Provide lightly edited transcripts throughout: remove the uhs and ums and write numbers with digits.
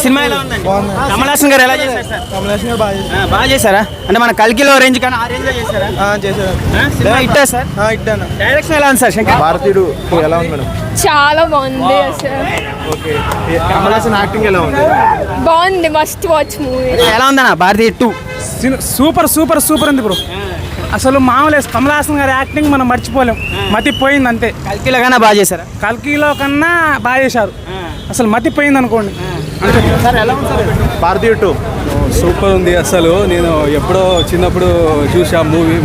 Cinema ఎలా ఉందండి? కమల్ హాసన్ గారు ఎలా చేశారు సార్? కమల్ హాసన్ గారు బాగా చేశారా? అంటే మన కల్కిలో రేంజ్ కానీ ఆ రేంజ్ లో చేశారా? చేశారు. సినిమా ఇట్టా సార్? ఇట్టాను. డైరెక్షన్ ఎలా ఉంది సార్? శంకర్ భారతీయుడు ఎలా ఉంది మేడం? చాలా బాగుంది అసలు. ఓకే. కమల్ హాసన్ యాక్టింగ్ ఎలా ఉంది? బాగుంది, మస్ట్ వాచ్ మూవీ. ఎలా ఉందన్న భారతీయ 2? సూపర్ సూపర్ సూపర్ ఉంది బ్రో. అసలు మామూలు కమల్ హాసన్ గారి యాక్టింగ్ మనం మర్చిపోలేం. మతిపోయింది అంతే. కల్కిలో కన్నా బాగా చేశారా? కల్కిలో కన్నా బాగా చేశారు. అసలు మతిపోయింది అనుకోండి. సార్ ఎలా ఉంది సార్? భారతీయుడు 2 సూపర్ ఉంది. అసలు నేను ఎప్పుడో చిన్నప్పుడు చూసా మూవీ.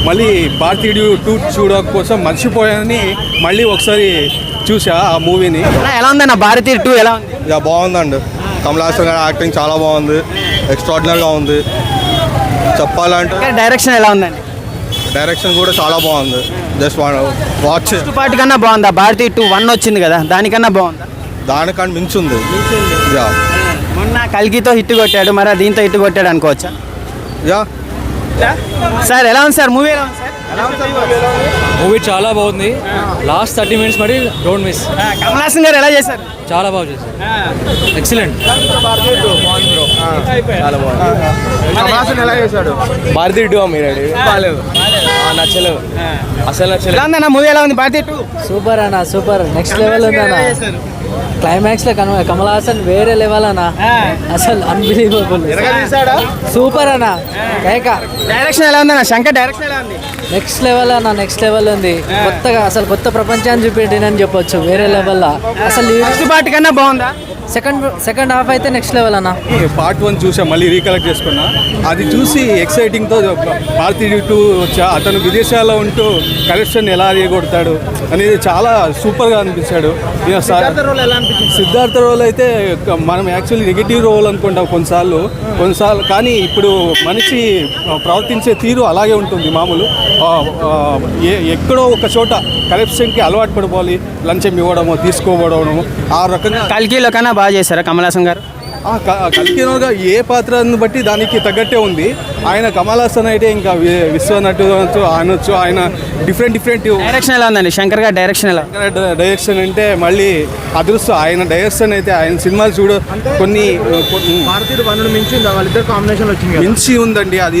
మళ్ళీ భారతీయుడు 2 చూడడం కోసం మర్చిపోయానని మళ్ళీ ఒకసారి చూసా ఆ మూవీని. ఎలా ఉందన్న భారతీయ 2 ఎలా ఉంది? ఇక బాగుందండి. కమల్ హాసన్ గారి యాక్టింగ్ చాలా బాగుంది, ఎక్స్ట్రాడినరీగా ఉంది. చెప్పాలంటే డైరెక్షన్ ఎలా ఉందండి? డైరెక్షన్ కూడా చాలా బాగుంది. Just watch. ఫస్ట్ పార్ట్ కన్నా బాగుందా? భారతీయ 2 1 వచ్చింది కదా, దానికన్నా బాగుందా? దానికన్నా మించింది. యా మొన్న కల్కితో హిట్ కొట్టాడు, మరి దీంతో హిట్ కొట్టాడు అనుకోవచ్చా? యా సార్ ఎలా ఉంది సార్? మూవీ ఎలా ఉంది సార్? మూవీ చాలా బాగుంది. లాస్ట్ 30 minutes మరి డోంట్ మిస్. కమల్ హాసన్ గారు ఎలా చేశారు? చాలా బాగా చేశారు. ఎక్సలెంట్. కమల్ హాసన్ ఎలా చేశాడు? భారతీయుడు బాగాలేదు, నచ్చలేదు, అసలు నచ్చలేదు. ఎలా ఉందన్న మూవీ? ఎలా ఉంది భారతీయ 2? సూపర్ అన్న, సూపర్. నెక్స్ట్ లెవెల్ ఉంది అన్న. క్లైమాక్స్ లో కమల్ హాసన్ వేరే లెవెల్ అన్న. అసలు అన్బిలీవబుల్. సూపర్ అన్న. డైరెక్షన్ ఎలా ఉందన్న? శంకర్ డైరెక్షన్ ఎలా ఉంది? నెక్స్ట్ లెవెల్ అన్న, నెక్స్ట్ లెవెల్ ఉంది. కొత్తగా అసలు కొత్త ప్రపంచాన్ని చూపెట్టినని చెప్పొచ్చు. వేరే లెవెల్ అసలు. ఫస్ట్ పార్ట్ కన్నా బాగుందా? సెకండ్ హాఫ్ అయితే నెక్స్ట్ లెవెల్ అన్న. పార్ట్ 1 చూసా, మళ్ళీ రీకలెక్ట్ చేసుకున్నా. అది చూసి ఎక్సైటింగ్తో భారతీయుడు 2 వచ్చా. అతను విదేశాల్లో ఉంటూ కరెక్షన్ ఎలా చేయగొడతాడు అనేది చాలా సూపర్గా అనిపించాడు. సిద్ధార్థ రోల్ అయితే మనం యాక్చువల్లీ నెగిటివ్ రోల్ అనుకుంటాం కొన్నిసార్లు, కానీ ఇప్పుడు మనిషి ప్రవర్తించే తీరు అలాగే ఉంటుంది. మామూలు ఎక్కడో ఒక చోట కరప్షన్కి అలవాటు పడిపోవాలి, లంచం ఇవ్వడము, తీసుకోవడము, ఆ రకంగా. కల్కిలో కన్నా బాగా చేశారా కమల్ హాసన్ గారు? కల్కినోగా ఏ పాత్రను బట్టి దానికి తగ్గట్టే ఉంది. ఆయన కమల్ హాసన్ అయితే ఇంకా విశ్వనటు అనొచ్చు. ఆయన డిఫరెంట్ డైరెక్షన్ ఎలా ఉందండి? శంకర్ గారు డైరెక్షన్ ఎలా? డైరెక్షన్ అంటే మళ్ళీ అదృష్టం. ఆయన డైరెక్షన్ అయితే ఆయన సినిమాలు చూడ కొన్ని భారతీయుడు 1 మించి వాళ్ళిద్దరు కాంబినేషన్ వచ్చింది, మించి ఉందండి. అది